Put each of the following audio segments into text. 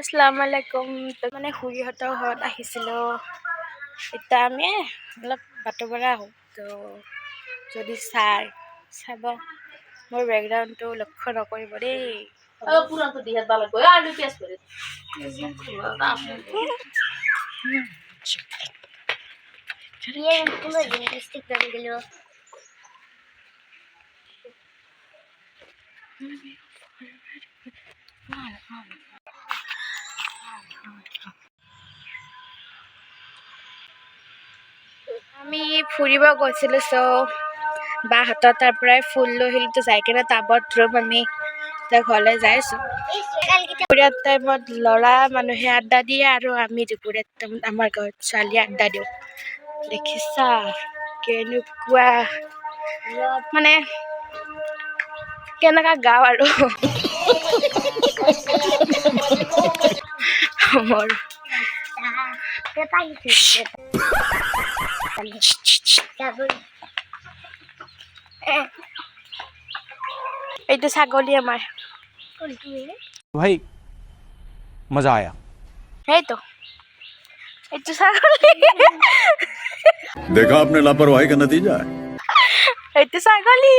আসসালামু আলাইকুম। মানে খুৰীহঁতৰ ঘৰত আহিছিলোঁ। এতিয়া আমি অলপ বাটৰ পৰা আহোঁ, তো যদি চাব মোৰ বেকগ্ৰাউণ্ডটো লক্ষ্য নকৰিব দেই। আমি ফুৰিব গৈছিলোঁ, বাহঁতৰ তাৰ পৰাই ফুল লৈ আহিলোঁ। তো যাই কিনে টাবত ৰুম আমি এতিয়া ঘৰলৈ যাইছোঁ। দুপৰীয়া টাইমত ল'ৰা মানুহে আড্ডা দিয়ে আৰু আমি দুপৰীয়া টাইমত আমাৰ ঘৰত ছোৱালীয়ে আড্ডা দিওঁ। দেখিছা কেনেকুৱা মানে কেনেকুৱা গাওঁ আৰু মোৰ এইটো ছাগলী আমাৰ भाई मजा आया। সেইটো এইটো ছাগলী देखा आपने लापरवाही का नतीजा है। এইটো ছাগলী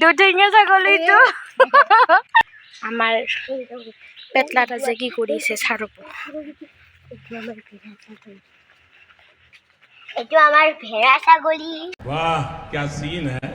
দুঠিঙীয়া ছাগলীটো আমাৰ পেটলাত যে কি কৰিছে চাৰব এইটো আমাৰ ভেড়া ছাগলী। वाह क्या सीन है।